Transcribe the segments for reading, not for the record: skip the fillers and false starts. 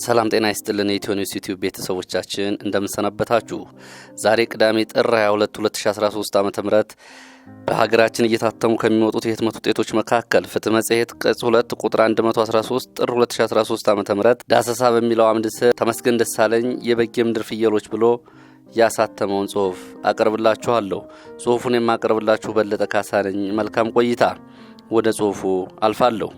ሰላም ጤና ይስጥልን የኢትዮኒውስ ዩቲዩብ ቤተሰቦቻችን እንደምንሰነበታችሁ። ዛሬ ቅዳሜ ጥር 22 2013 ዓ.ም በሀገራችን እየታተሙ ከሚወጡት የህትመት ውጤቶች መካከል ፍትህ መጽሔት ቅጽ 2 ቁጥር 113 ጥር 2013 ዓ.ም ዳሰሳ በሚለው አምድ ስር ተመስገን ደሳለኝ የበጌ ምድር ፍየሎች ብሎ ያሳተመውን ጽሑፍ አቀርብላችኋለሁ። ጽሑፉን የማቀርብላችሁ በለጠ ካሳ ነኝ። መልካም ቆይታ። ወደ ጽሑፉ አልፋለሁ።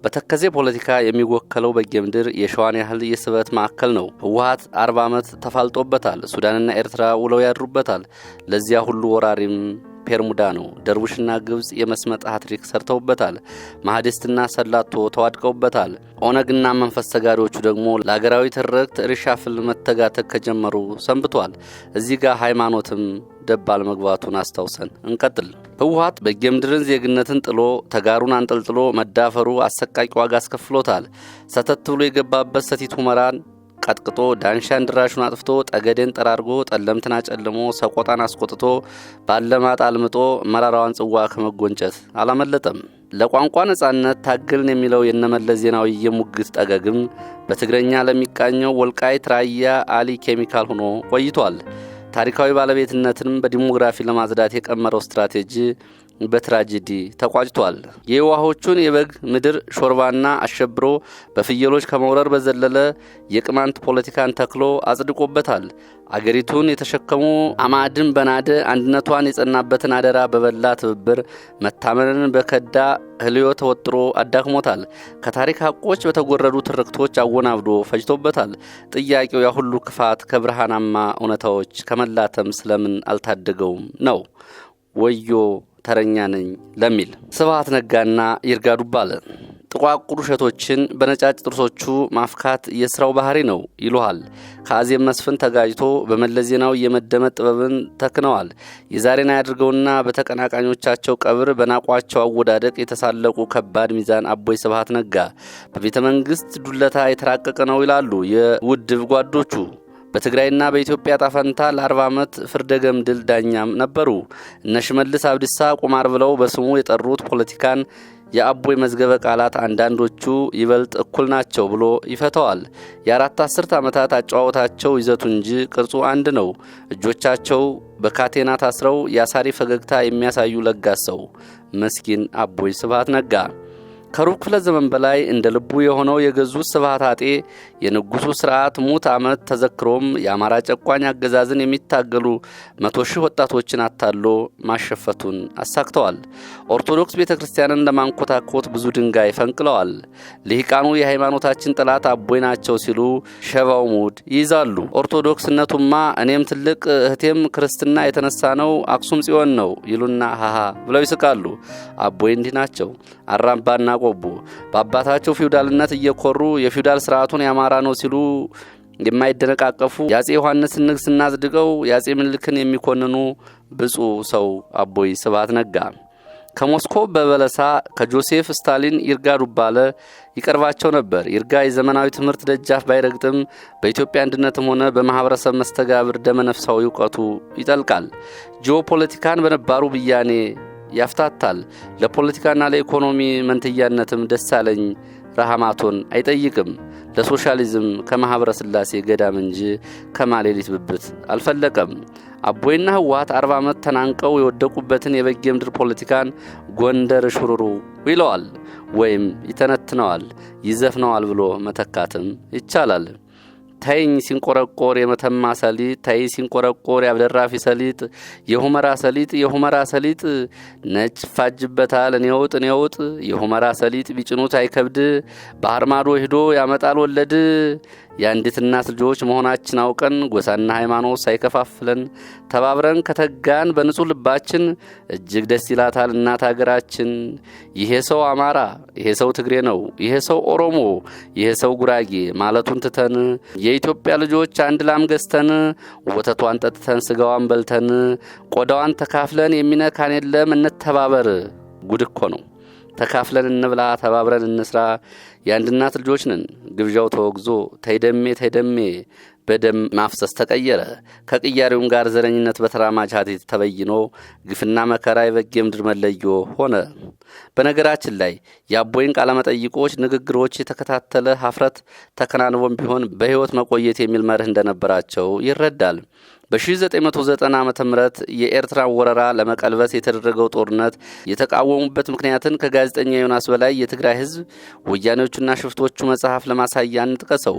በተከዜ ፖለቲካ የሚወከለው በጌ ምድር የሸዋን ያህል የስበት ማዕከል ነው። ህወሓት 40 ዓመት ተፋልጦበታል። ሱዳንና ኤርትራ ውለው ያድሩበታል። ለዚያ ሁሉ ወራሪም ፔርሙዳ ነው። ደርቡሽና ግብጽ የመስመጥ ሃትሪክ ሰርተውበታል። ማህዲስትና ሰላቶ ተዋድቀውበታል። ኦነግና መንፈስ ተጋሪዎቹ ደግሞ ለሀገራዊ ትርክት ሪሻፍል መተጋተክ ከጀመሩ ሰንብቷል። እዚህ ጋር ሃይማኖትም ደባል መግባቱን አስተውሰን እንቀጥል። ህወሓት በጌ ምድርን ዜግነትን ጥሎ ተጋሩን አንጠልጥሎ መዳፈሩ አሰቃቂ ዋጋ አስከፍሎታል። ሰተት ብሎ የገባበት ሰቲት ሁመራን ቀጥቅጦ ዳንሻን ድራሹን አጥፍቶ ጠገዴን ጠራርጎ ጠለምትን አጨልሞ ሰቆጣን አስቆጥቶ ባለማጣ አልምጦ መራራዋን ጽዋ ከመጎንጨት አላመለጠም። ለቋንቋ ነጻነት ታገልን የሚለው የነመለስ ዜናዊ የሙግት ጠገግም በትግረኛ ለሚቃኘው ወልቃይት ራያ አሊ ኬሚካል ሆኖ ቆይቷል። ታሪካዊ ባለቤትነትንም በዲሞግራፊ ለማዝዳት የቀመረው ስትራቴጂ በትራጀዲ ተቋጭቷል። የዋሆቹን የበግ ምድር ሾርባና አሸብሮ በፍየሎች ከመውረር በዘለለ የቅማንት ፖለቲካን ተክሎ አጽድቆበታል። አገሪቱን የተሸከሙ አማድን በናደ አንድነቷን የጸናበትን አደራ በበላ ትብብር መታመንን በከዳ ህልዮ ተወጥሮ አዳክሞታል። ከታሪክ ሐቆች በተጎረዱ ትርክቶች አወናብዶ ፈጅቶበታል። ጥያቄው ያ ሁሉ ክፋት ከብርሃናማ እውነታዎች ከመላተም ስለምን አልታደገውም ነው። ወዮ ተረኛ ነኝ ለሚል ስብሐት ነጋና ይርጋ ዱባለ ጥቋቁር ሸቶችን በነጫጭ ጥርሶቹ ማፍካት የስራው ባህሪ ነው ይሉሃል። ከአዜብ መስፍን ተጋጅቶ በመለስ ዜናዊ የመደመጥ ጥበብን ተክነዋል። የዛሬን ያድርገውና በተቀናቃኞቻቸው ቀብር በናቋቸው አወዳደቅ የተሳለቁ ከባድ ሚዛን አቦይ ስብሐት ነጋ በቤተ መንግስት ዱለታ የተራቀቀ ነው ይላሉ የውድብ ጓዶቹ። በትግራይና በኢትዮጵያ ጣፈንታ ለ40 ዓመት ፍርደ ገምድል ዳኛም ነበሩ። እነ ሽመልስ አብዲሳ ቁማር ብለው በስሙ የጠሩት ፖለቲካን የአቦይ መዝገበ ቃላት አንዳንዶቹ ይበልጥ እኩል ናቸው ብሎ ይፈተዋል። የአራት አስርት ዓመታት አጫዋወታቸው ይዘቱ እንጂ ቅርጹ አንድ ነው። እጆቻቸው በካቴና ታስረው ያሳሪ ፈገግታ የሚያሳዩ ለጋሰው መስኪን አቦይ ስብሐት ነጋ ከሩብ ክፍለ ዘመን በላይ እንደ ልቡ የሆነው የገዙት ስብሐት አጤ የንጉሱ ስርዓት ሙት ዓመት ተዘክሮም የአማራ ጨቋኝ አገዛዝን የሚታገሉ 100,000 ወጣቶችን አታሎ ማሸፈቱን አሳክተዋል። ኦርቶዶክስ ቤተክርስቲያንን ለማንኮታኮት ብዙ ድንጋይ ፈንቅለዋል። ልሂቃኑ የሃይማኖታችን ጠላት አቦይ ናቸው ሲሉ ሸባው ሙድ ይይዛሉ። ኦርቶዶክስነቱማ እኔም ትልቅ እህቴም ክርስትና የተነሳ ነው አክሱም ጽዮን ነው ይሉና ሃሃ ብለው ይስቃሉ። አቦይ እንዲህ ናቸው። አራምባና ቆቦ በአባታቸው ፊውዳልነት እየኮሩ የፊውዳል ስርዓቱን ያማራ ነው ሲሉ የማይደነቃቀፉ ያጼ ዮሐንስ ንግስና አጽድቀው ያጼ ምኒልክን የሚኮንኑ ብፁዕ ሰው አቦይ ስብሐት ነጋ ከሞስኮ በበለሳ ከጆሴፍ ስታሊን ይርጋ ዱባለ ይቀርባቸው ነበር። ይርጋ የዘመናዊ ትምህርት ደጃፍ ባይረግጥም በኢትዮጵያ አንድነትም ሆነ በማህበረሰብ መስተጋብር ደመነፍሳዊ ዕውቀቱ ይጠልቃል። ጂኦፖለቲካን በነባሩ ብያኔ ያፍታታል። ለፖለቲካና ለኢኮኖሚ መንትያነትም ደሳለኝ ረሃማቶን አይጠይቅም። ለሶሻሊዝም ከማህበረ ስላሴ ገዳም እንጂ ከማሌሊት ብብት አልፈለቀም። አቦይና ህወሓት 40 ዓመት ተናንቀው የወደቁበትን የበጌ ምድር ፖለቲካን ጎንደር ሽሩሩ ይለዋል ወይም ይተነትነዋል፣ ይዘፍነዋል ብሎ መተካትም ይቻላል። ታይኝ ሲንቆረቆር የመተማ ሰሊጥ፣ ታይ ሲንቆረቆር ያብደራፊ ሰሊጥ፣ የሁመራ ሰሊጥ ነጭ ፋጅበታል እኔውጥ የሁመራ ሰሊጥ ቢጭኑት አይከብድ፣ ባህር ማዶ ሄዶ ያመጣል ወለድ። የአንዲት እናት ልጆች መሆናችን አውቀን ጎሳና ሃይማኖት ሳይከፋፍለን ተባብረን ከተጋን በንጹህ ልባችን እጅግ ደስ ይላታል እናት ሀገራችን። ይሄ ሰው አማራ፣ ይሄ ሰው ትግሬ ነው፣ ይሄ ሰው ኦሮሞ፣ ይሄ ሰው ጉራጌ ማለቱን ትተን የኢትዮጵያ ልጆች አንድ ላም ገዝተን ወተቷን ጠጥተን ስጋዋን በልተን ቆዳዋን ተካፍለን የሚነካን የለም እንተባበር። ጉድ እኮ ነው። ተካፍለን እንብላ፣ ተባብረን እንስራ። የአንድ እናት ልጆች ነን። ግብዣው ተወግዞ ተይደሜ በደም ማፍሰስ ተቀየረ። ከቅያሬውም ጋር ዘረኝነት በተራማጅ ሀዲት ተበይኖ ግፍና መከራ የበጌ ምድር መለዮ ሆነ። በነገራችን ላይ የአቦይን ቃለ መጠይቆች፣ ንግግሮች የተከታተለ ሀፍረት ተከናንቦም ቢሆን በህይወት መቆየት የሚል መርህ እንደነበራቸው ይረዳል። በ1990 ዓመተ ምህረት የኤርትራ ወረራ ለመቀልበስ የተደረገው ጦርነት የተቃወሙበት ምክንያትን ከጋዜጠኛ ዮናስ በላይ የትግራይ ህዝብ ወያኔዎቹና ሽፍቶቹ መጽሐፍ ለማሳያ እንጥቀሰው።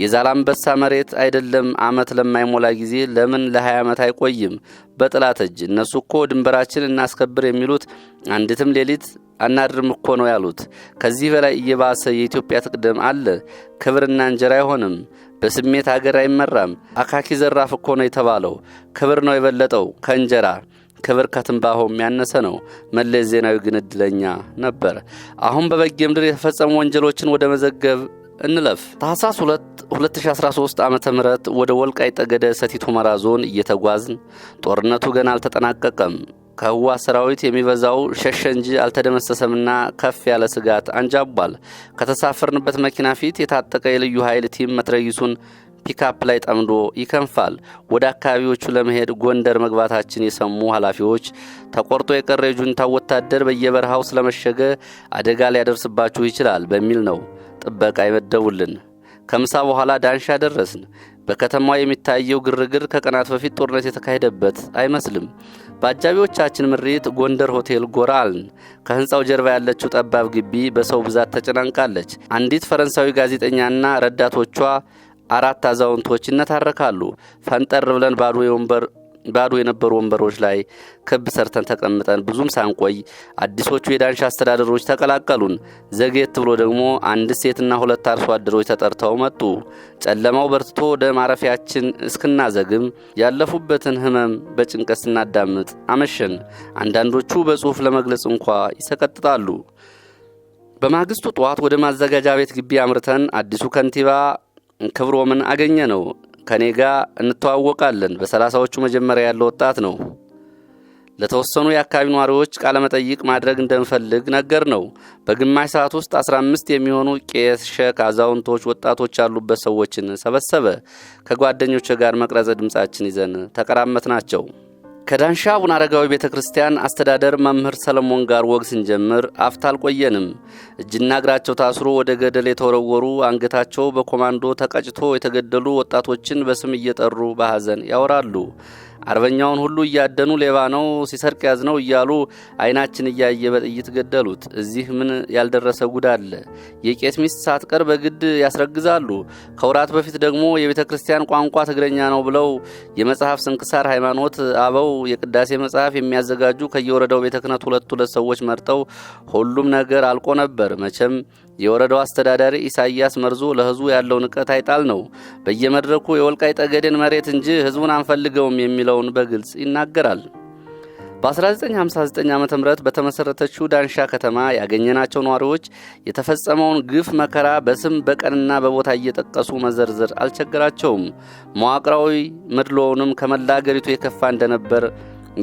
የዛላምበሳ መሬት አይደለም አመት ለማይሞላ ጊዜ ለምን ለ20 ዓመት አይቆይም በጥላት እጅ? እነሱ እኮ ድንበራችን እናስከብር የሚሉት አንዲትም ሌሊት አናድርም እኮ ነው ያሉት። ከዚህ በላይ እየባሰ የኢትዮጵያ ትቅደም አለ። ክብርና እንጀራ አይሆንም። በስሜት ሀገር አይመራም። አካኪ ዘራፍ እኮ ነው የተባለው። ክብር ነው የበለጠው ከእንጀራ። ክብር ከትንባሆም ያነሰ ነው። መለስ ዜናዊ ግን እድለኛ ነበር። አሁን በበጌ ምድር የተፈጸሙ ወንጀሎችን ወደ መዘገብ እንለፍ። ታህሳስ 2 2013 ዓመተ ምህረት ወደ ወልቃይት ጠገዴ ሰቲት ሁመራ ዞን እየተጓዝን ጦርነቱ ገና አልተጠናቀቀም። ከህወሓት ሰራዊት የሚበዛው ሸሸ እንጂ አልተደመሰሰምና ከፍ ያለ ስጋት አንጃቧል። ከተሳፈርንበት መኪና ፊት የታጠቀ የልዩ ኃይል ቲም መትረይሱን ፒካፕ ላይ ጠምዶ ይከንፋል። ወደ አካባቢዎቹ ለመሄድ ጎንደር መግባታችን የሰሙ ኃላፊዎች ተቆርጦ የቀረ የጁንታው ወታደር በየበረሃው ስለመሸገ አደጋ ሊያደርስባችሁ ይችላል በሚል ነው ጥበቃ ይመደቡልን። ከምሳ በኋላ ዳንሻ ደረስን። በከተማው የሚታየው ግርግር ከቀናት በፊት ጦርነት የተካሄደበት አይመስልም። በአጃቢዎቻችን ምሪት ጎንደር ሆቴል ጎራልን። ከህንጻው ጀርባ ያለችው ጠባብ ግቢ በሰው ብዛት ተጨናንቃለች። አንዲት ፈረንሳዊ ጋዜጠኛና ረዳቶቿ 4 አዛውንቶች ይነታረካሉ። ፈንጠር ብለን ባዶ የነበሩ ወንበሮች ላይ ክብ ሰርተን ተቀምጠን ብዙም ሳንቆይ አዲሶቹ የዳንሻ አስተዳደሮች ተቀላቀሉን። ዘጌት ብሎ ደግሞ አንድ ሴትና 2 አርሶ አደሮች ተጠርተው መጡ። ጨለማው በርትቶ ወደ ማረፊያችን እስክናዘግም ያለፉበትን ህመም በጭንቀት ስናዳምጥ አመሸን። አንዳንዶቹ በጽሑፍ ለመግለጽ እንኳ ይሰቀጥጣሉ። በማግስቱ ጠዋት ወደ ማዘጋጃ ቤት ግቢ አምርተን አዲሱ ከንቲባ ክብሮምን አገኘ ነው። ከኔ ጋር እንተዋወቃለን። በ30ዎቹ መጀመሪያ ያለው ወጣት ነው። ለተወሰኑ የአካባቢ ነዋሪዎች ቃለ መጠይቅ ማድረግ እንደምፈልግ ነገር ነው። በግማሽ ሰዓት ውስጥ 15 የሚሆኑ ቄስ፣ ሸክ፣ አዛውንቶች፣ ወጣቶች ያሉበት ሰዎችን ሰበሰበ። ከጓደኞች ጋር መቅረጸ ድምጻችን ይዘን ተቀራመጥናቸው። ከዳንሻ አቡነ አረጋዊ ቤተክርስቲያን አስተዳደር መምህር ሰለሞን ጋር ወግ ስንጀምር አፍታ አልቆየንም። እጅና እግራቸው ታስሮ ወደ ገደል የተወረወሩ፣ አንገታቸው በኮማንዶ ተቀጭቶ የተገደሉ ወጣቶችን በስም እየጠሩ በሐዘን ያወራሉ። አርበኛውን ሁሉ እያደኑ ሌባ ነው ሲሰርቅ ያዝነው እያሉ አይናችን እያየ በጥይት ገደሉት። እዚህ ምን ያልደረሰ ጉድ አለ? የቄስ ሚስት ሳትቀር በግድ ያስረግዛሉ። ከወራት በፊት ደግሞ የቤተክርስቲያን ቋንቋ ትግረኛ ነው ብለው የመጽሐፍ ስንክሳር ሃይማኖት አበው የቅዳሴ መጽሐፍ የሚያዘጋጁ ከየወረዳው ቤተ ክህነት ሁለት ሰዎች መርጠው ሁሉም ነገር አልቆ ነበር። መቼም የወረዳው አስተዳዳሪ ኢሳያስ መርዞ ለህዝቡ ያለው ንቀት አይጣል ነው። በየመድረኩ የወልቃይት ጠገዴን መሬት እንጂ ህዝቡን አንፈልገውም የሚለውን በግልጽ ይናገራል። በ1959 ዓ.ም በተመሰረተችው ዳንሻ ከተማ ያገኘናቸው ነዋሪዎች የተፈጸመውን ግፍ መከራ በስም በቀንና በቦታ እየጠቀሱ መዘርዘር አልቸገራቸውም። መዋቅራዊ መድሎውንም ከመላ አገሪቱ የከፋ እንደነበር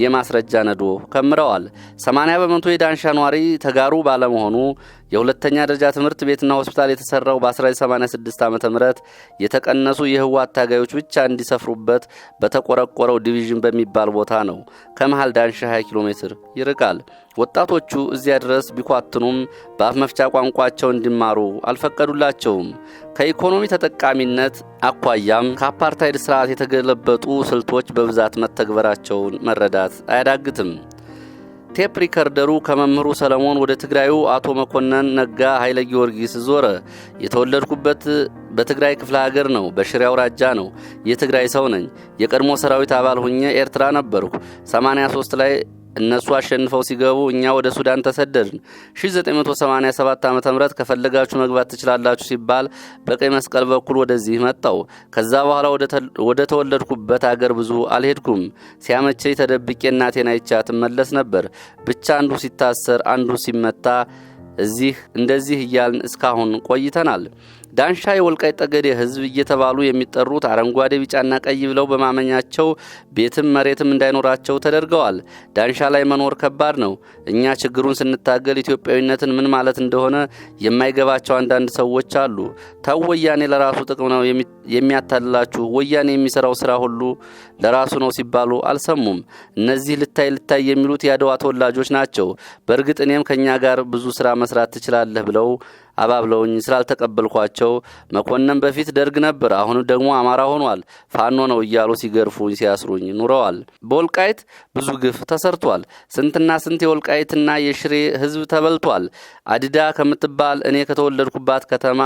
የማስረጃ ነዶ ከምረዋል። 80% የዳንሻ ነዋሪ ተጋሩ ባለመሆኑ የሁለተኛ ደረጃ ትምህርት ቤትና ሆስፒታል የተሰራው በ1986 ዓ.ም የተቀነሱ የህወሓት ታጋዮች ብቻ እንዲሰፍሩበት በተቆረቆረው ዲቪዥን በሚባል ቦታ ነው። ከመሃል ዳንሻ 20 ኪሎ ሜትር ይርቃል። ወጣቶቹ እዚያ ድረስ ቢኳትኑም በአፍ መፍቻ ቋንቋቸው እንዲማሩ አልፈቀዱላቸውም። ከኢኮኖሚ ተጠቃሚነት አኳያም ከአፓርታይድ ስርዓት የተገለበጡ ስልቶች በብዛት መተግበራቸውን መረዳት አያዳግትም። ቴፕ ሪከርደሩ ከመምህሩ ሰለሞን ወደ ትግራዩ አቶ መኮንን ነጋ ኃይለ ጊዮርጊስ ዞረ። የተወለድኩበት በትግራይ ክፍለ ሀገር ነው። በሽሬ አውራጃ ነው። የትግራይ ሰው ነኝ። የቀድሞ ሰራዊት አባል ሆኜ ኤርትራ ነበርኩ። 83 ላይ እነሱ አሸንፈው ሲገቡ እኛ ወደ ሱዳን ተሰደድን። 1987 ዓ.ም ከፈለጋችሁ መግባት ትችላላችሁ ሲባል በቀይ መስቀል በኩል ወደዚህ መጣው። ከዛ በኋላ ወደ ተወለድኩበት ሀገር ብዙ አልሄድኩም። ሲያመቸኝ ተደብቄ እናቴን አይቻት መለስ ነበር። ብቻ አንዱ ሲታሰር አንዱ ሲመታ እዚህ እንደዚህ እያልን እስካሁን ቆይተናል። ዳንሻ የወልቃይት ጠገዴ ህዝብ እየተባሉ የሚጠሩት አረንጓዴ ቢጫና ቀይ ብለው በማመኛቸው ቤትም መሬትም እንዳይኖራቸው ተደርገዋል። ዳንሻ ላይ መኖር ከባድ ነው። እኛ ችግሩን ስንታገል ኢትዮጵያዊነትን ምን ማለት እንደሆነ የማይገባቸው አንዳንድ ሰዎች አሉ። ታው ወያኔ ለራሱ ጥቅም ነው የሚያታልላችሁ፣ ወያኔ የሚሰራው ስራ ሁሉ ለራሱ ነው ሲባሉ አልሰሙም። እነዚህ ልታይ የሚሉት የአድዋ ተወላጆች ናቸው። በእርግጥ እኔም ከኛ ጋር ብዙ ስራ መስራት ትችላለህ ብለው አባብለውኝ ስላልተቀበልኳቸው መኮንን በፊት ደርግ ነበር፣ አሁን ደግሞ አማራ ሆኗል፣ ፋኖ ነው እያሉ ሲገርፉኝ ሲያስሩኝ ኑረዋል። በወልቃይት ብዙ ግፍ ተሰርቷል። ስንትና ስንት የወልቃይትና የሽሬ ህዝብ ተበልቷል። አዲዳ ከምትባል እኔ ከተወለድኩባት ከተማ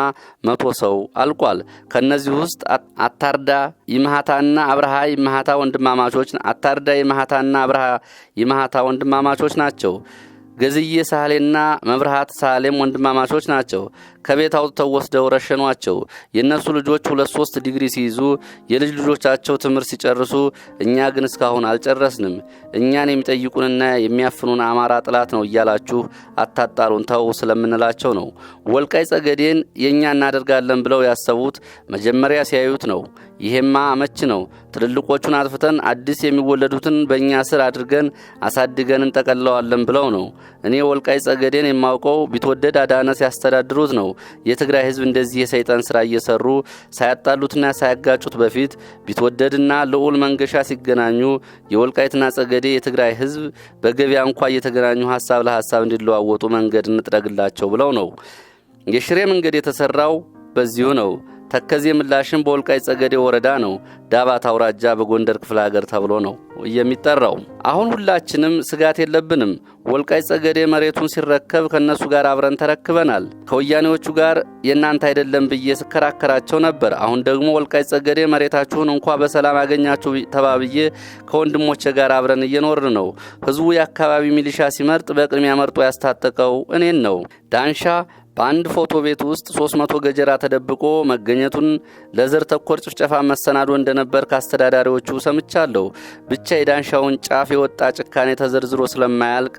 100 ሰው አልቋል። ከነዚህ ውስጥ አታርዳ ይማሃታና አብርሃ ይማሃታ ወንድማማቾች አታርዳ ይማሃታና አብርሃ ይማሃታ ወንድማማቾች ናቸው። ገዝዬ ሳህሌና መብርሃት ሳህሌም ወንድማማቾች ናቸው። ከቤት አውጥተው ወስደው ረሸኗቸው። የነሱ ልጆች 2-3 ዲግሪ ሲይዙ የልጅ ልጆቻቸው ትምህርት ሲጨርሱ፣ እኛ ግን እስካሁን አልጨረስንም። እኛን የሚጠይቁንና የሚያፍኑን አማራ ጥላት ነው እያላችሁ አታጣሉን ተው ስለምንላቸው ነው። ወልቃይት ጠገዴን የኛ እናደርጋለን ብለው ያሰቡት መጀመሪያ ሲያዩት ነው። ይሄማ አመች ነው። ትልልቆቹን አጥፍተን አዲስ የሚወለዱትን በእኛ ስር አድርገን አሳድገን እንጠቀለዋለን ብለው ነው። እኔ ወልቃይት ጠገዴን የማውቀው ቢትወደድ አዳነ ሲያስተዳድሩት ነው። የትግራይ ህዝብ እንደዚህ የሰይጣን ስራ እየሰሩ ሳያጣሉትና ሳያጋጩት በፊት ቢትወደድና ልዑል መንገሻ ሲገናኙ የወልቃይትና ጠገዴ የትግራይ ህዝብ በገበያ እንኳን እየተገናኙ ሐሳብ ለሐሳብ እንዲለዋወጡ መንገድ እንጥረግላቸው ብለው ነው። የሽሬ መንገድ የተሰራው በዚሁ ነው። ተከዜ ምላሽም በወልቃይት ጠገዴ ወረዳ ነው። ዳባት አውራጃ በጎንደር ክፍለ ሀገር ተብሎ ነው የሚጠራው። አሁን ሁላችንም ስጋት የለብንም። ወልቃይት ጠገዴ መሬቱን ሲረከብ ከነሱ ጋር አብረን ተረክበናል። ከወያኔዎቹ ጋር የናንተ አይደለም ብዬ ስከራከራቸው ነበር። አሁን ደግሞ ወልቃይት ጠገዴ መሬታችሁን እንኳን በሰላም አገኛችሁ ተባብዬ ከወንድሞቼ ጋር አብረን እየኖርን ነው። ህዝቡ የአካባቢ ሚሊሻ ሲመርጥ በቅድሚያ መርጦ ያስታጠቀው እኔን ነው። ዳንሻ በአንድ ፎቶ ቤት ውስጥ 300 ገጀራ ተደብቆ መገኘቱን ለዘር ተኮር ጭፍጨፋ መሰናዶ እንደነበር ካስተዳዳሪዎቹ ሰምቻለሁ። ብቻ የዳንሻውን ጫፍ የወጣ ጭካኔ ተዘርዝሮ ስለማያልቅ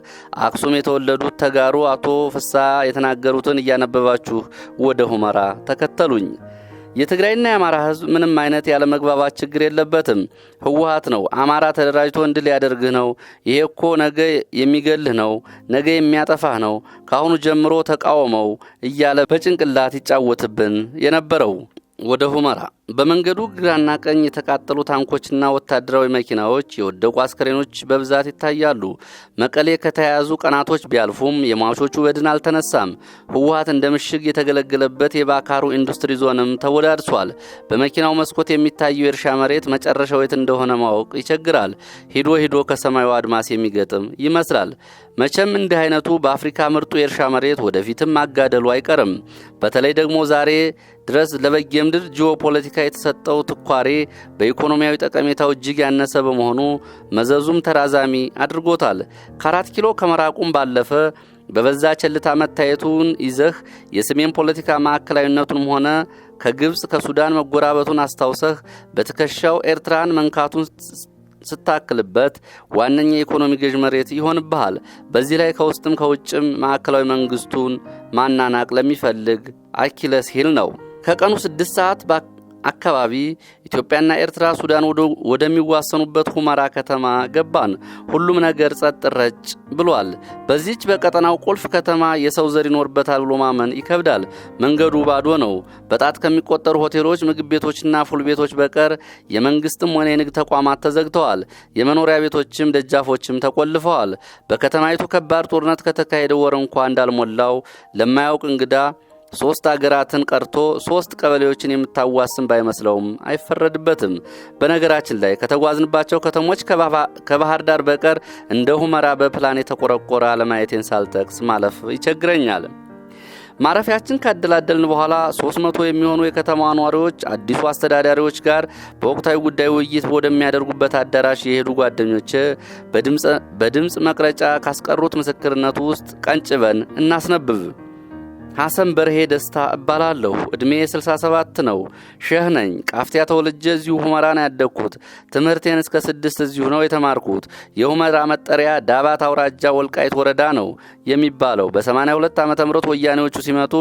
አክሱም የተወለዱት ተጋሩ አቶ ፍሳ የተናገሩትን እያነበባችሁ ወደ ሁመራ ተከተሉኝ። የትግራይና የአማራ ህዝብ ምንም አይነት ያለ መግባባት ችግር የለበትም። ህወሓት ነው አማራ ተደራጅቶ እንድል ያደርግህ ነው፣ ይሄ እኮ ነገ የሚገልህ ነው፣ ነገ የሚያጠፋህ ነው፣ ካሁኑ ጀምሮ ተቃወመው እያለ በጭንቅላት ይጫወትብን የነበረው። ወደ ሁመራ በመንገዱ ግራና ቀኝ የተቃጠሉ ታንኮችና ወታደራዊ መኪናዎች፣ የወደቁ አስከሬኖች በብዛት ይታያሉ። መቀሌ ከተያዙ ቀናቶች ቢያልፉም የሟቾቹ በድን አልተነሳም። ህወሓት እንደ ምሽግ የተገለገለበት የባካሩ ኢንዱስትሪ ዞንም ተወዳድሷል። በመኪናው መስኮት የሚታየው የእርሻ መሬት መጨረሻው የት እንደሆነ ማወቅ ይቸግራል። ሂዶ ከሰማዩ አድማስ የሚገጥም ይመስላል። መቼም እንዲህ አይነቱ በአፍሪካ ምርጡ የእርሻ መሬት ወደፊትም ማጋደሉ አይቀርም። በተለይ ደግሞ ዛሬ ድረስ ለበጌምድር ጂኦፖለቲካ የተሰጠው ትኳሬ በኢኮኖሚያዊ ጠቀሜታው እጅግ ያነሰ በመሆኑ መዘዙም ተራዛሚ አድርጎታል። ከ4 ኪሎ ከመራቁም ባለፈ በበዛ ቸልታ መታየቱን ይዘህ የሰሜን ፖለቲካ ማዕከላዊነቱንም ሆነ ከግብጽ ከሱዳን መጎራበቱን አስታውሰህ በትከሻው ኤርትራን መንካቱን ስታክልበት ዋነኛ የኢኮኖሚ ገዥ መሬት ይሆንብሃል። በዚህ ላይ ከውስጥም ከውጭም ማዕከላዊ መንግስቱን ማናናቅ ለሚፈልግ አኪለስ ሂል ነው። ከቀኑ 6 ሰዓት አካባቢ ኢትዮጵያና ኤርትራ ሱዳን ወደሚዋሰኑበት ሁመራ ከተማ ገባን። ሁሉም ነገር ጸጥ ረጭ ብሏል። በዚህች በቀጠናው ቁልፍ ከተማ የሰው ዘር ይኖርበታል ብሎ ማመን ይከብዳል። መንገዱ ባዶ ነው። በጣት ከሚቆጠሩ ሆቴሎች፣ ምግብ ቤቶችና ፉል ቤቶች በቀር የመንግስትም ሆነ የንግድ ተቋማት ተዘግተዋል። የመኖሪያ ቤቶችም ደጃፎችም ተቆልፈዋል። በከተማይቱ ከባድ ጦርነት ከተካሄደ ወር እንኳን እንዳልሞላው ለማያውቅ እንግዳ 3 አገራትን ቀርቶ 3 ቀበሌዎችን የምታዋስን ባይመስለውም አይፈረድበትም። በነገራችን ላይ ከተጓዝንባቸው ከተሞች ከባህር ዳር በቀር እንደ ሁመራ በፕላን የተቆረቆረ አለማየቴን ሳልጠቅስ ማለፍ ይቸግረኛል። ማረፊያችን ካደላደልን በኋላ 300 የሚሆኑ የከተማዋ ነዋሪዎች አዲሱ አስተዳዳሪዎች ጋር በወቅታዊ ጉዳይ ውይይት ወደሚያደርጉበት አዳራሽ የሄዱ ጓደኞቼ በድምጽ መቅረጫ ካስቀሩት ምስክርነቱ ውስጥ ቀንጭበን እናስነብብ። ሐሰን በርሄ ደስታ እባላለሁ። እድሜ 67 ነው። ሼህ ነኝ። ቃፍቲያ ተወልጄ እዚሁ ሁመራ ነው ያደግኩት። ትምህርቴን እስከ 6 እዚሁ ነው የተማርኩት። የሁመራ መጠሪያ ዳባት አውራጃ ወልቃይት ወረዳ ነው የሚባለው። በ82 ዓመተ ምህረት ወያኔዎቹ ሲመጡ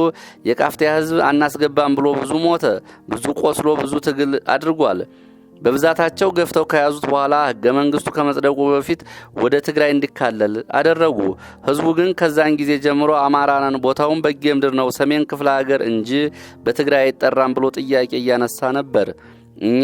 የቃፍቲያ ህዝብ አናስገባም ብሎ ብዙ ሞተ፣ ብዙ ቆስሎ፣ ብዙ ትግል አድርጓል። በብዛታቸው ገፍተው ከያዙት በኋላ ህገ መንግስቱ ከመጽደቁ በፊት ወደ ትግራይ እንዲካለል አደረጉ። ህዝቡ ግን ከዛን ጊዜ ጀምሮ አማራናን ቦታውን በጌምድር ነው ሰሜን ክፍለ ሀገር እንጂ በትግራይ አይጠራም ብሎ ጥያቄ እያነሳ ነበር። እኛ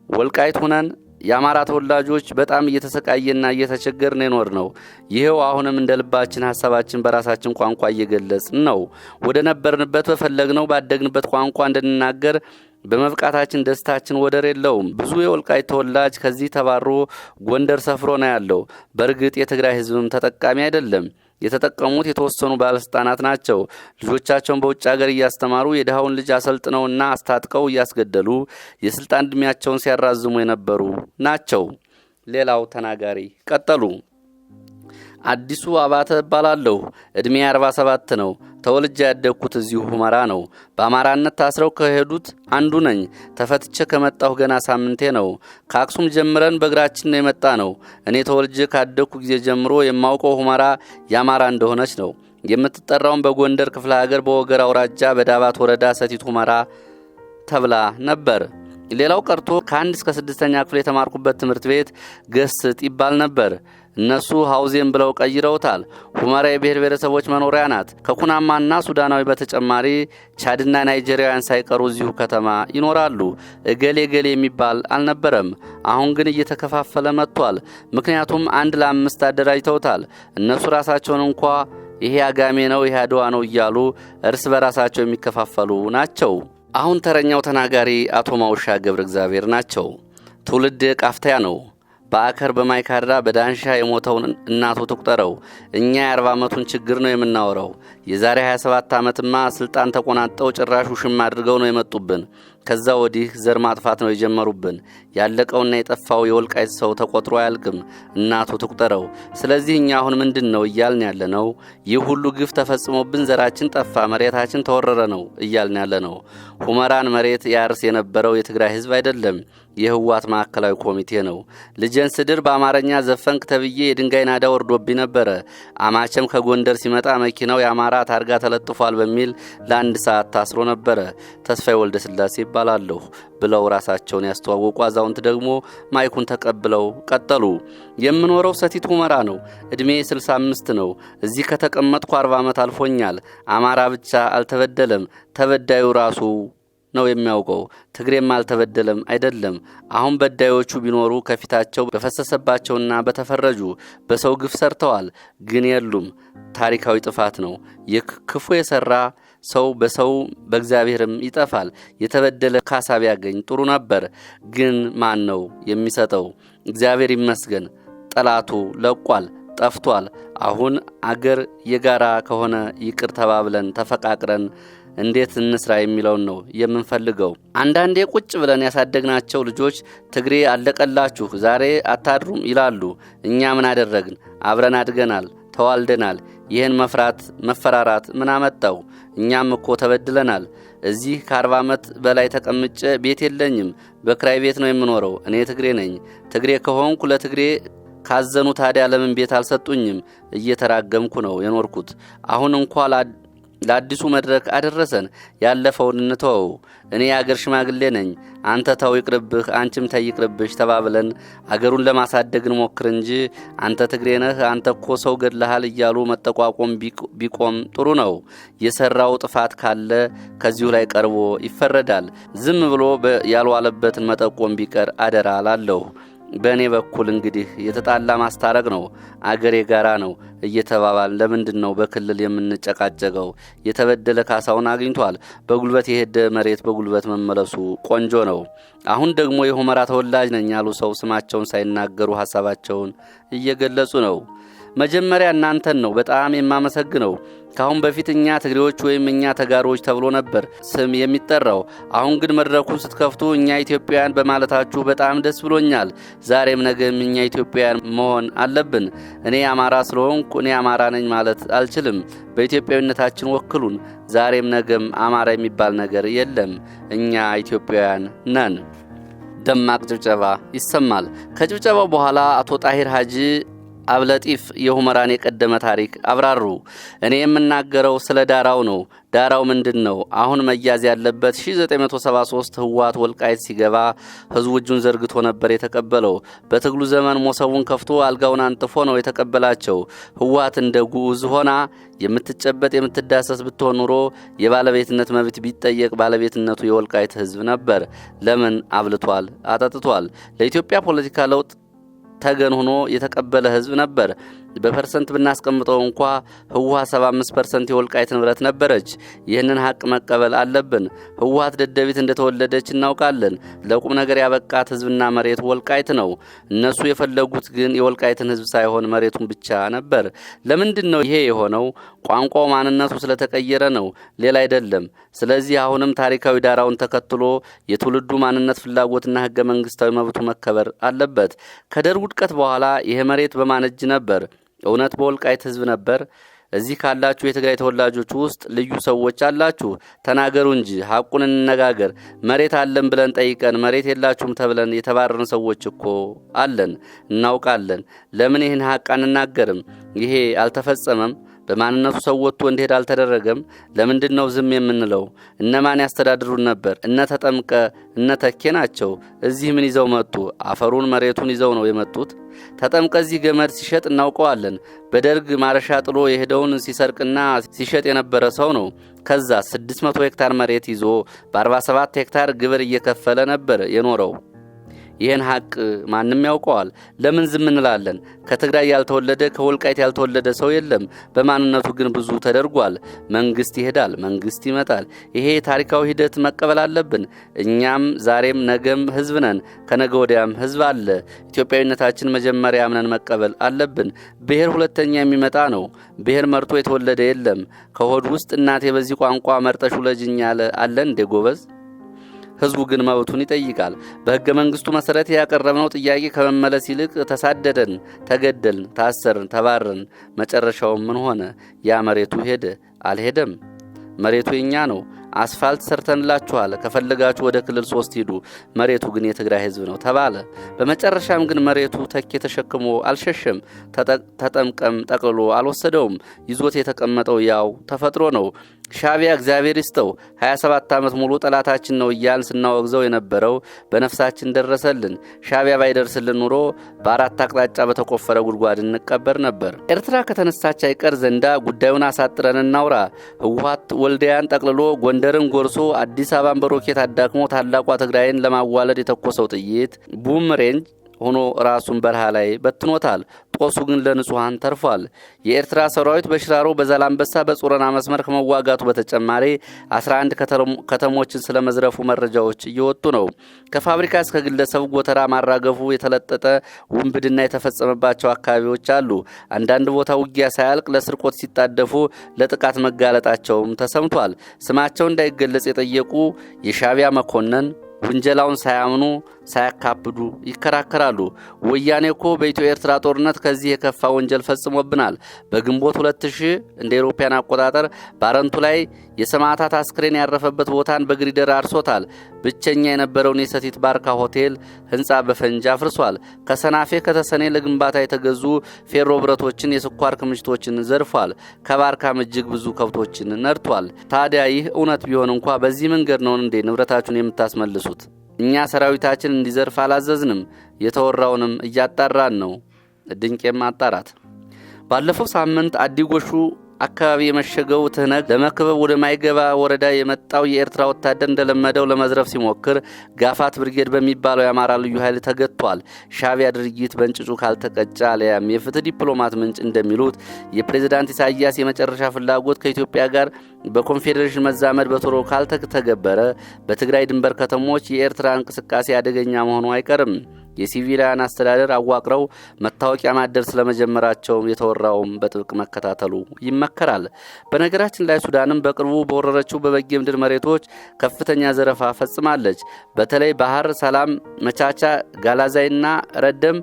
ወልቃይት ሆነን የአማራ ተወላጆች በጣም እየተሰቃየና እየተቸገርን ነው። ይሄው አሁንም እንደልባችን ሐሳባችን በራሳችን ቋንቋ እየገለጽን ነው። ወደ ነበርንበት በፈለግነው ባደግንበት ቋንቋ እንድንናገር በመብቃታችን ደስታችን ወደር የለውም። ብዙ የወልቃይት ተወላጅ ከዚህ ተባሮ ጎንደር ሰፍሮ ነው ያለው። በእርግጥ የትግራይ ህዝብም ተጠቃሚ አይደለም። የተጠቀሙት የተወሰኑ ባለስልጣናት ናቸው። ልጆቻቸውን በውጭ ሀገር እያስተማሩ የድሃውን ልጅ አሰልጥነውና አስታጥቀው እያስገደሉ የስልጣን እድሜያቸውን ሲያራዝሙ የነበሩ ናቸው። ሌላው ተናጋሪ ቀጠሉ። አዲሱ አባተ እባላለሁ። እድሜ 47 ነው። ተወልጄ ያደግኩት እዚሁ ሁመራ ነው። በአማራነት ታስረው ከሄዱት አንዱ ነኝ። ተፈትቼ ከመጣሁ ገና ሳምንቴ ነው። ከአክሱም ጀምረን በእግራችን ነው የመጣ ነው። እኔ ተወልጄ ካደግኩ ጊዜ ጀምሮ የማውቀው ሁመራ የአማራ እንደሆነች ነው። የምትጠራውን በጎንደር ክፍለ ሀገር በወገር አውራጃ በዳባት ወረዳ ሰቲት ሁመራ ተብላ ነበር። ሌላው ቀርቶ ከ1 እስከ 6ኛ ክፍል የተማርኩበት ትምህርት ቤት ገስጥ ይባል ነበር። እነሱ ሐውዜን ብለው ቀይረውታል። ሁመራ የብሔር ብሔረሰቦች መኖሪያ ናት። ከኩናማና ሱዳናዊ በተጨማሪ ቻድና ናይጄሪያውያን ሳይቀሩ እዚሁ ከተማ ይኖራሉ። እገሌ ገሌ የሚባል አልነበረም። አሁን ግን እየተከፋፈለ መጥቷል። ምክንያቱም 1 ለ5 አደራጅተውታል። እነሱ ራሳቸውን እንኳ ይሄ አጋሜ ነው ይሄ አድዋ ነው እያሉ እርስ በራሳቸው የሚከፋፈሉ ናቸው። አሁን ተረኛው ተናጋሪ አቶ ማውሻ ገብረ እግዚአብሔር ናቸው። ትውልድ ቃፍቲያ ነው። በአከር በማይካድራ በዳንሻ የሞተውን እናቱ ትቁጠረው። እኛ የ40 ዓመቱን ችግር ነው የምናወራው። የዛሬ 27 ዓመትማ ስልጣን ተቆናጠው ጭራሹ ሽም አድርገው ነው የመጡብን። ከዛ ወዲህ ዘር ማጥፋት ነው የጀመሩብን። ያለቀውና የጠፋው የወልቃይት ሰው ተቆጥሮ አያልቅም። እናቱ ትቁጠረው። ስለዚህ እኛ አሁን ምንድነው እያልን ያለነው? ይህ ሁሉ ግፍ ተፈጽሞብን ዘራችን ጠፋ፣ መሬታችን ተወረረ ነው እያልን ያለነው። ሁመራን መሬት ያርስ የነበረው የትግራይ ህዝብ አይደለም፣ የህዋት ማዕከላዊ ኮሚቴ ነው። ልጅን ስድር በአማርኛ ዘፈንክ ተብዬ የድንጋይ ናዳ ወርዶብኝ ነበረ። አማቸም ከጎንደር ሲመጣ መኪናው የአማራ ታርጋ ተለጥፏል በሚል ለ1 ሰዓት ታስሮ ነበረ። ተስፋዬ ወልደ ስላሴ ይባላለሁ ብለው ራሳቸውን ያስተዋወቁ አዛውንት ደግሞ ማይኩን ተቀብለው ቀጠሉ። የምኖረው ሰቲት ሁመራ ነው። እድሜ 65 ነው። እዚህ ከተቀመጥኩ 40 ዓመት አልፎኛል። አማራ ብቻ አልተበደለም፣ ተበዳዩ ራሱ ነው የሚያውቀው። ትግሬም አልተበደለም አይደለም። አሁን በዳዮቹ ቢኖሩ ከፊታቸው በፈሰሰባቸውና በተፈረጁ በሰው ግፍ ሰርተዋል፣ ግን የሉም። ታሪካዊ ጥፋት ነው። የክፉ የሰራ ሰው በሰው በእግዚአብሔርም ይጠፋል። የተበደለ ካሳ ቢያገኝ ጥሩ ነበር፣ ግን ማን ነው የሚሰጠው? እግዚአብሔር ይመስገን። ጠላቱ ለቋል፣ ጠፍቷል። አሁን አገር የጋራ ከሆነ ይቅር ተባብለን ተፈቃቅረን እንዴት እንስራ የሚለውን ነው የምንፈልገው። አንዳንዴ ቁጭ ብለን ያሳደግናቸው ልጆች ትግሬ አለቀላችሁ ዛሬ አታድሩም ይላሉ። እኛ ምን አደረግን? አብረን አድገናል፣ ተዋልደናል። ይህን መፈራራት ምን አመጣው? እኛም እኮ ተበድለናል። እዚህ ከ40 ዓመት በላይ ተቀምጬ ቤት የለኝም፣ በክራይ ቤት ነው የምኖረው። እኔ ትግሬ ነኝ። ትግሬ ከሆንኩ ለትግሬ ካዘኑ ታዲያ ለምን ቤት አልሰጡኝም? እየተራገምኩ ነው የኖርኩት። አሁን እንኳ ለአዲሱ መድረክ አደረሰን። ያለፈውን እንተው። እኔ የአገር ሽማግሌ ነኝ። አንተ ተው ይቅርብህ፣ አንቺም ተይ ይቅርብሽ ተባብለን አገሩን ለማሳደግ እንሞክር እንጂ አንተ ትግሬ ነህ፣ አንተ እኮ ሰው ገድለሃል እያሉ መጠቋቆም ቢቆም ጥሩ ነው። የሰራው ጥፋት ካለ ከዚሁ ላይ ቀርቦ ይፈረዳል። ዝም ብሎ ያልዋለበትን መጠቆም ቢቀር አደራ ላለሁ። በእኔ በኩል እንግዲህ የተጣላ ማስታረቅ ነው። አገር የጋራ ነው እየተባባል ለምንድነው በክልል የምንጨቃጨቀው? የተበደለ ካሳውን አግኝቷል። በጉልበት የሄደ መሬት በጉልበት መመለሱ ቆንጆ ነው። አሁን ደግሞ የሁመራ ተወላጅ ነኝ ያሉ ሰው ስማቸውን ሳይናገሩ ሐሳባቸውን እየገለጹ ነው። መጀመሪያ እናንተን ነው በጣም የማመሰግነው። ካሁን በፊት እኛ ትግሬዎች ወይም እኛ ተጋሮች ተብሎ ነበር ስም የሚጠራው። አሁን ግን መድረኩን ስትከፍቱ እኛ ኢትዮጵያውያን በማለታችሁ በጣም ደስ ብሎኛል። ዛሬም ነገም እኛ ኢትዮጵያውያን መሆን አለብን። እኔ አማራ ስለሆንኩ እኔ አማራ ነኝ ማለት አልችልም። በኢትዮጵያዊነታችን ወክሉን። ዛሬም ነገም አማራ የሚባል ነገር የለም። እኛ ኢትዮጵያውያን ነን። ደማቅ ጭብጨባ ይሰማል። ከጭብጨባው በኋላ አቶ ጣሂር ሀጂ አብለጢፍ የሁመራን የቀደመ ታሪክ አብራሩ። እኔ የምናገረው ስለ ዳራው ነው። ዳራው ምንድነው? አሁን መያዝ ያለበት 1973 ህወሓት ወልቃይት ሲገባ ህዝቡ እጁን ዘርግቶ ነበር የተቀበለው። በትግሉ ዘመን ሞሰቡን ከፍቶ አልጋውን አንጥፎ ነው የተቀበላቸው። ህወሓት እንደ ጉዑዝ ሆና የምትጨበጥ የምትዳሰስ ብትሆን ኑሮ የባለቤትነት መብት ቢጠየቅ ባለቤትነቱ የወልቃይት ህዝብ ነበር። ለምን አብልቷል፣ አጠጥቷል። ለኢትዮጵያ ፖለቲካ ለውጥ ተገን ሆኖ የተቀበለ ህዝብ ነበር። በፐርሰንት ብናስቀምጠው እንኳ ህወሓት 75% የወልቃይት ንብረት ነበረች። ይህንን ሀቅ መቀበል አለብን። ህወሓት ደደቢት እንደተወለደች እናውቃለን። ለቁም ነገር ያበቃት ህዝብና መሬት ወልቃይት ነው። እነሱ የፈለጉት ግን የወልቃይትን ህዝብ ሳይሆን መሬቱን ብቻ ነበር። ለምንድን ነው ይሄ የሆነው? ቋንቋው ማንነቱ ስለተቀየረ ነው፣ ሌላ አይደለም። ስለዚህ አሁንም ታሪካዊ ዳራውን ተከትሎ የትውልዱ ማንነት ፍላጎትና ህገ መንግስታዊ መብቱ መከበር አለበት። ከደርግ ውድቀት በኋላ ይሄ መሬት በማን እጅ ነበር? እውነት በወልቃይት ህዝብ ነበር? እዚህ ካላችሁ የትግራይ ተወላጆች ውስጥ ልዩ ሰዎች አላችሁ፣ ተናገሩ እንጂ ሐቁን እንነጋገር። መሬት አለን ብለን ጠይቀን መሬት የላችሁም ተብለን የተባረርን ሰዎች እኮ አለን፣ እናውቃለን። ለምን ይህን ሐቅ አንናገርም? ይሄ አልተፈጸመም? በማንነቱ ሰው ወጥቶ እንዲሄድ አልተደረገም? ለምንድነው ዝም የምንለው? እነማን ያስተዳድሩን ነበር? እነ ተጠምቀ እነ ተኬ ናቸው። እዚህ ምን ይዘው መጡ? አፈሩን መሬቱን ይዘው ነው የመጡት። ተጠምቀ እዚህ ገመድ ሲሸጥ እናውቀዋለን። በደርግ ማረሻ ጥሎ የሄደውን ሲሰርቅና ሲሸጥ የነበረ ሰው ነው። ከዛ 600 ሄክታር መሬት ይዞ በ47 ሄክታር ግብር እየከፈለ ነበር የኖረው። ይህን ሀቅ ማንም ያውቀዋል። ለምን ዝም እንላለን? ከትግራይ ያልተወለደ ከወልቃይት ያልተወለደ ሰው የለም። በማንነቱ ግን ብዙ ተደርጓል። መንግስት ይሄዳል፣ መንግስት ይመጣል። ይሄ ታሪካዊ ሂደት መቀበል አለብን። እኛም ዛሬም ነገም ህዝብ ነን፣ ከነገ ወዲያም ህዝብ አለ። ኢትዮጵያዊነታችን መጀመሪያ አምነን መቀበል አለብን። ብሔር ሁለተኛ የሚመጣ ነው። ብሔር መርጦ የተወለደ የለም። ከሆድ ውስጥ እናቴ በዚህ ቋንቋ መርጠሽ ውለጅኝ ያለ አለ እንደ ጎበዝ? ህዝቡ ግን መብቱን ይጠይቃል። በህገ መንግስቱ መሰረት ያቀረብነው ጥያቄ ከመመለስ ይልቅ ተሳደደን፣ ተገደልን፣ ታሰርን፣ ተባረን። መጨረሻው ምን ሆነ? ያ መሬቱ ሄደ አልሄደም? መሬቱ የኛ ነው። አስፋልት ሰርተንላችኋል፣ ከፈለጋችሁ ወደ ክልል 3 ሂዱ፣ መሬቱ ግን የትግራይ ህዝብ ነው ተባለ። በመጨረሻም ግን መሬቱ ተኬ ተሸክሞ አልሸሸም፣ ተጠምቀም ጠቅልሎ አልወሰደውም። ይዞት የተቀመጠው ያው ተፈጥሮ ነው። ሻቢያ እግዚአብሔር ይስጠው 27 ዓመት ሙሉ ጠላታችን ነው እያልን ስናወግዘው የነበረው በነፍሳችን ደረሰልን። ሻቢያ ባይደርስልን ኑሮ በአራት አቅጣጫ በተቆፈረ ጉድጓድ እንቀበር ነበር። ኤርትራ ከተነሳች አይቀር ዘንዳ ጉዳዩን አሳጥረን እናውራ። ህወሓት ወልዲያን ጠቅልሎ ጎንደርን ጎርሶ አዲስ አበባን በሮኬት አዳክሞ ታላቋ ትግራይን ለማዋለድ የተኮሰው ጥይት ቡም ሬንጅ ሆኖ ራሱን በረሃ ላይ በትኖታል። ጦሱ ግን ለንጹሃን ተርፏል። የኤርትራ ሰራዊት በሽራሮ በዛላምበሳ በጾረና መስመር ከመዋጋቱ በተጨማሪ 11 ከተሞችን ስለመዝረፉ መረጃዎች እየወጡ ነው። ከፋብሪካ እስከ ግለሰብ ጎተራ ማራገፉ የተለጠጠ ውንብድና የተፈጸመባቸው አካባቢዎች አሉ። አንዳንድ ቦታ ውጊያ ሳያልቅ ለስርቆት ሲጣደፉ ለጥቃት መጋለጣቸውም ተሰምቷል። ስማቸው እንዳይገለጽ የጠየቁ የሻቢያ መኮንን ወንጀላውን ሳያምኑ ሳያካብዱ ይከራከራሉ። ወያኔ እኮ በኢትዮ ኤርትራ ጦርነት ከዚህ የከፋ ወንጀል ፈጽሞብናል። በግንቦት 2000 እንደ አውሮፓውያን አቆጣጠር ባረንቱ ላይ የሰማዕታት አስክሬን ያረፈበት ቦታን በግሪደር አርሶታል። ብቸኛ የነበረውን የሰቲት ባርካ ሆቴል ህንጻ በፈንጂ አፍርሷል። ከሰናፌ ከተሰኔ ለግንባታ የተገዙ ፌሮ ብረቶችን፣ የስኳር ክምችቶችን ዘርፏል። ከባርካም እጅግ ብዙ ከብቶችን ነርቷል። ታዲያ ይህ እውነት ቢሆን እንኳ በዚህ መንገድ ነው እንዴ ንብረታችሁን የምታስመልሱት? እኛ ሰራዊታችን እንዲዘርፍ አላዘዝንም። የተወራውንም እያጣራን ነው። ድንቄም ማጣራት። ባለፈው ሳምንት አዲጎሹ አካባቢ የመሸገው ትህነግ ለመክበብ ወደ ማይገባ ወረዳ የመጣው የኤርትራ ወታደር እንደለመደው ለመዝረፍ ሲሞክር ጋፋት ብርጌድ በሚባለው የአማራ ልዩ ኃይል ተገጥቷል። ሻቢያ ድርጊት በእንጭጩ ካልተቀጫ ለያም የፍትህ ዲፕሎማት ምንጭ እንደሚሉት የፕሬዝዳንት ኢሳያስ የመጨረሻ ፍላጎት ከኢትዮጵያ ጋር በኮንፌዴሬሽን መዛመድ በቶሎ ካልተገበረ በትግራይ ድንበር ከተሞች የኤርትራ እንቅስቃሴ አደገኛ መሆኑ አይቀርም። የሲቪሊያን አስተዳደር አዋቅረው መታወቂያ ማደል ስለመጀመራቸው የተወራውም በጥብቅ መከታተሉ ይመከራል። በነገራችን ላይ ሱዳንም በቅርቡ በወረረችው በበጌ ምድር መሬቶች ከፍተኛ ዘረፋ ፈጽማለች። በተለይ ባህር ሰላም፣ መቻቻ፣ ጋላዛይና ረደም፣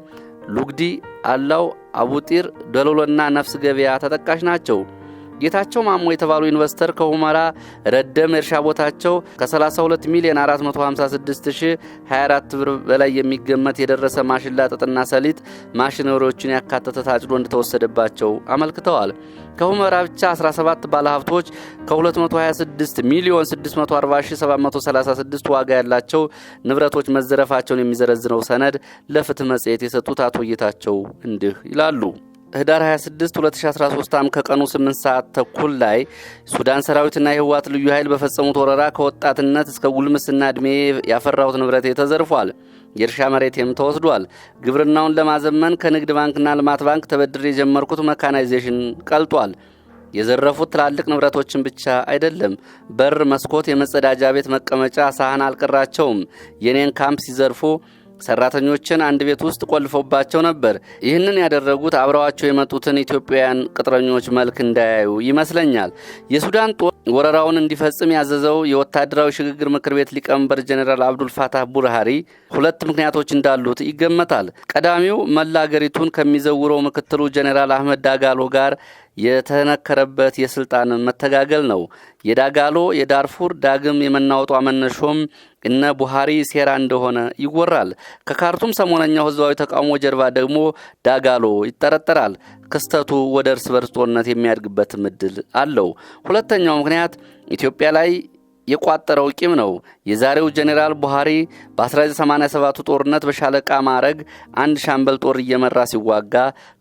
ሉግዲ፣ አላው፣ አቡጢር፣ ደሎሎና ነፍስ ገበያ ተጠቃሽ ናቸው። ጌታቸው ማሞ የተባሉ ኢንቨስተር ከሁመራ ረደም እርሻ ቦታቸው ከ32 ሚሊዮን 456,024 ብር በላይ የሚገመት የደረሰ ማሽላ ጥጥና ሰሊጥ ማሽነሪዎችን ያካተተ ታጭዶ እንደተወሰደባቸው አመልክተዋል። ከሁመራ ብቻ 17 ባለሀብቶች ከ226 ሚሊዮን 640,736 ዋጋ ያላቸው ንብረቶች መዘረፋቸውን የሚዘረዝረው ሰነድ ለፍትህ መጽሔት የሰጡት አቶ ጌታቸው እንዲህ ይላሉ። ህዳር 26 2013 ዓ.ም ከቀኑ 8 ሰዓት ተኩል ላይ ሱዳን ሰራዊትና የህወሓት ልዩ ኃይል በፈጸሙት ወረራ ከወጣትነት እስከ ጉልምስና እድሜ ያፈራሁት ንብረቴ ተዘርፏል። የእርሻ መሬቴም ተወስዷል። ግብርናውን ለማዘመን ከንግድ ባንክና ልማት ባንክ ተበድሬ የጀመርኩት መካናይዜሽን ቀልጧል። የዘረፉት ትላልቅ ንብረቶችን ብቻ አይደለም። በር፣ መስኮት፣ የመጸዳጃ ቤት መቀመጫ ሳህን አልቀራቸውም። የኔን ካምፕ ሲዘርፉ ሰራተኞችን አንድ ቤት ውስጥ ቆልፈውባቸው ነበር። ይህንን ያደረጉት አብረዋቸው የመጡትን ኢትዮጵያውያን ቅጥረኞች መልክ እንዳያዩ ይመስለኛል። የሱዳን ጦር ወረራውን እንዲፈጽም ያዘዘው የወታደራዊ ሽግግር ምክር ቤት ሊቀመንበር ጀነራል አብዱል ፋታህ ቡርሃሪ ሁለት ምክንያቶች እንዳሉት ይገመታል። ቀዳሚው መላ አገሪቱን ከሚዘውረው ምክትሉ ጀነራል አህመድ ዳጋሎ ጋር የተነከረበት የስልጣን መተጋገል ነው። የዳጋሎ የዳርፉር ዳግም የመናወጧ መነሾም እነ ቡሃሪ ሴራ እንደሆነ ይወራል። ከካርቱም ሰሞነኛው ህዝባዊ ተቃውሞ ጀርባ ደግሞ ዳጋሎ ይጠረጠራል። ክስተቱ ወደ እርስ በርስ ጦርነት የሚያድግበት ምድል አለው። ሁለተኛው ምክንያት ኢትዮጵያ ላይ የቋጠረው ቂም ነው። የዛሬው ጀነራል ቡሃሪ በ1987 ጦርነት በሻለቃ ማዕረግ አንድ ሻምበል ጦር እየመራ ሲዋጋ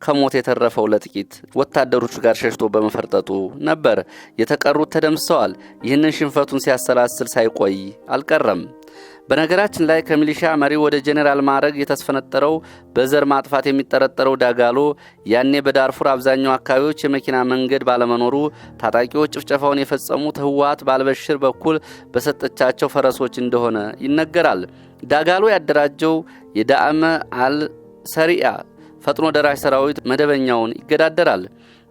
ከሞት የተረፈው ለጥቂት ወታደሮቹ ጋር ሸሽቶ በመፈርጠጡ ነበር። የተቀሩት ተደምሰዋል። ይህንን ሽንፈቱን ሲያሰላስል ሳይቆይ አልቀረም። በነገራችን ላይ ከሚሊሻ መሪ ወደ ጀነራል ማዕረግ የተስፈነጠረው በዘር ማጥፋት የሚጠረጠረው ዳጋሎ ያኔ በዳርፉር አብዛኛው አካባቢዎች የመኪና መንገድ ባለመኖሩ ታጣቂዎች ጭፍጨፋውን የፈጸሙት ህወሓት ባልበሽር በኩል በሰጠቻቸው ፈረሶች እንደሆነ ይነገራል። ዳጋሎ ያደራጀው የዳአመ አል ሰሪያ ፈጥኖ ደራሽ ሰራዊት መደበኛውን ይገዳደራል።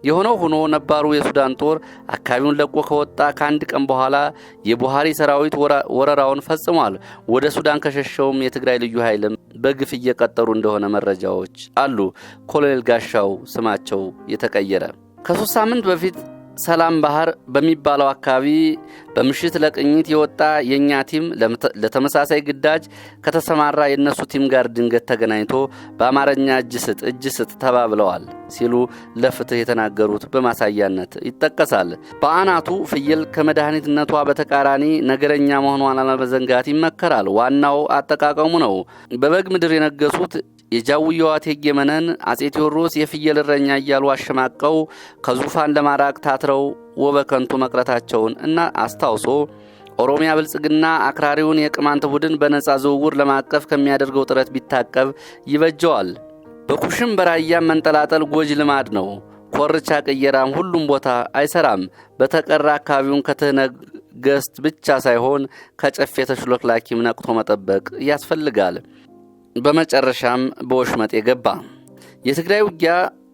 የሆነው ሆኖ ነባሩ የሱዳን ጦር አካባቢውን ለቆ ከወጣ ከአንድ ቀን በኋላ የቡሃሪ ሰራዊት ወረራውን ፈጽሟል። ወደ ሱዳን ከሸሸውም የትግራይ ልዩ ኃይልም በግፍ እየቀጠሩ እንደሆነ መረጃዎች አሉ። ኮሎኔል ጋሻው ስማቸው የተቀየረ ከ3 ሳምንት በፊት ሰላም ባህር በሚባለው አካባቢ በምሽት ለቅኝት የወጣ የኛ ቲም ለተመሳሳይ ግዳጅ ከተሰማራ የነሱ ቲም ጋር ድንገት ተገናኝቶ በአማርኛ እጅ ስጥ ተባብለዋል ሲሉ ለፍትህ የተናገሩት በማሳያነት ይጠቀሳል። በአናቱ ፍየል ከመድኃኒትነቷ በተቃራኒ ነገረኛ መሆኗን አለመዘንጋት ይመከራል። ዋናው አጠቃቀሙ ነው። በበግ ምድር የነገሱት የጃውየዋ እቴጌ መነን አጼ ቴዎድሮስ የፍየል እረኛ እያሉ አሸማቀው ከዙፋን ለማራቅ ታትረው ወበከንቱ መቅረታቸውን እና አስታውሶ ኦሮሚያ ብልጽግና አክራሪውን የቅማንት ቡድን በነጻ ዝውውር ለማቀፍ ከሚያደርገው ጥረት ቢታቀብ ይበጀዋል። በኩሽም በራያም መንጠላጠል ጎጅ ልማድ ነው። ኮርቻ ቅየራም ሁሉም ቦታ አይሰራም። በተቀራ አካባቢውን ከትህነገስት ብቻ ሳይሆን ከጨፌ ተሽሎክላኪም ነቅቶ መጠበቅ ያስፈልጋል። በመጨረሻም በወሽመጥ የገባ የትግራይ ውጊያ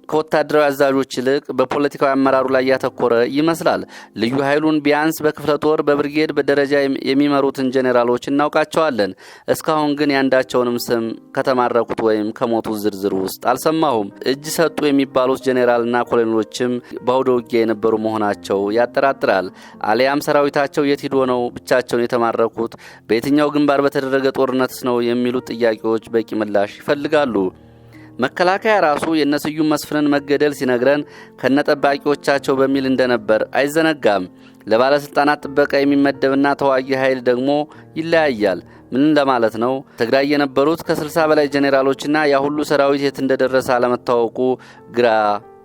ከወታደራዊ አዛዦች ይልቅ በፖለቲካዊ አመራሩ ላይ ያተኮረ ይመስላል። ልዩ ኃይሉን ቢያንስ በክፍለ ጦር በብርጌድ በደረጃ የሚመሩትን ጄኔራሎች እናውቃቸዋለን። እስካሁን ግን ያንዳቸውንም ስም ከተማረኩት ወይም ከሞቱት ዝርዝር ውስጥ አልሰማሁም። እጅ ሰጡ የሚባሉት ጄኔራልና ኮሎኔሎችም በአውደ ውጊያ የነበሩ መሆናቸው ያጠራጥራል። አሊያም ሰራዊታቸው የት ሄዶ ነው ብቻቸውን የተማረኩት? በየትኛው ግንባር በተደረገ ጦርነትስ ነው የሚሉት ጥያቄዎች በቂ ምላሽ ይፈልጋሉ። መከላከያ ራሱ የነስዩም መስፍንን መገደል ሲነግረን ከነጠባቂዎቻቸው በሚል እንደነበር አይዘነጋም። ለባለስልጣናት ጥበቃ የሚመደብና ተዋጊ ኃይል ደግሞ ይለያያል። ምን ለማለት ነው? ትግራይ የነበሩት ከ60 በላይ ጄኔራሎችና ያ ሁሉ ሰራዊት የት እንደደረሰ አለመታወቁ ግራ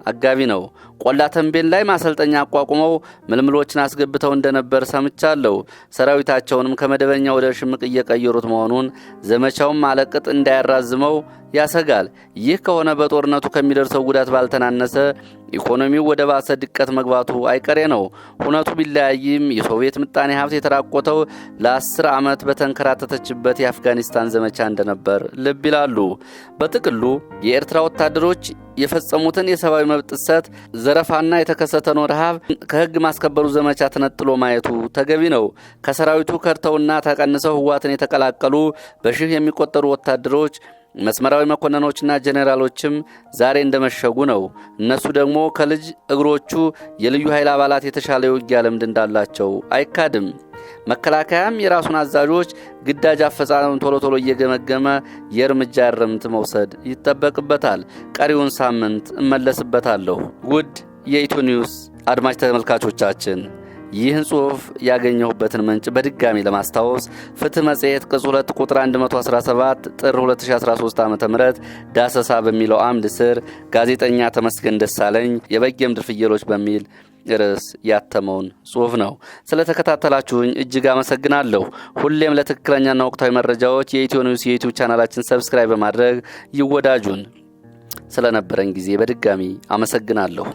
አጋቢ ነው። ቆላ ተንቤን ላይ ማሰልጠኛ አቋቁመው ምልምሎችን አስገብተው እንደነበር ሰምቻለሁ። ሰራዊታቸውንም ከመደበኛ ወደ ሽምቅ እየቀየሩት መሆኑን ዘመቻውን ማለቅጥ እንዳያራዝመው ያሰጋል። ይህ ከሆነ በጦርነቱ ከሚደርሰው ጉዳት ባልተናነሰ ኢኮኖሚው ወደ ባሰ ድቀት መግባቱ አይቀሬ ነው። ሁነቱ ቢለያይም የሶቪየት ምጣኔ ሀብት የተራቆተው ለ10 ዓመት በተንከራተተችበት የአፍጋኒስታን ዘመቻ እንደነበር ልብ ይላሉ። በጥቅሉ የኤርትራ ወታደሮች የፈጸሙትን የሰብአዊ መብት ጥሰት፣ ዘረፋና የተከሰተውን ረሃብ ከህግ ማስከበሩ ዘመቻ ተነጥሎ ማየቱ ተገቢ ነው። ከሰራዊቱ ከርተውና ተቀንሰው ህወሓትን የተቀላቀሉ በሺህ የሚቆጠሩ ወታደሮች መስመራዊ መኮንኖችና ጄኔራሎችም ዛሬ እንደመሸጉ ነው። እነሱ ደግሞ ከልጅ እግሮቹ የልዩ ኃይል አባላት የተሻለ ውጊያ ልምድ እንዳላቸው አይካድም። መከላከያም የራሱን አዛዦች ግዳጅ አፈጻጸም ቶሎ እየገመገመ የእርምጃ እርምት መውሰድ ይጠበቅበታል። ቀሪውን ሳምንት እመለስበታለሁ። ውድ የኢትዮ ኒውስ አድማጭ ተመልካቾቻችን ይህን ጽሑፍ ያገኘሁበትን ምንጭ በድጋሚ ለማስታወስ ፍትህ መጽሔት ቅጽ 2 ቁጥር 117 ጥር 2013 ዓ.ም ዳሰሳ በሚለው አምድ ስር ጋዜጠኛ ተመስገን ደሳለኝ የበጌምድር ፍየሎች በሚል ርዕስ ያተመውን ጽሑፍ ነው። ስለተከታተላችሁኝ እጅግ አመሰግናለሁ። ሁሌም ለትክክለኛና ወቅታዊ መረጃዎች የኢትዮ ኒውስ የዩቲዩብ ቻናላችን ሰብስክራይብ በማድረግ ይወዳጁን። ስለነበረን ጊዜ በድጋሚ አመሰግናለሁ።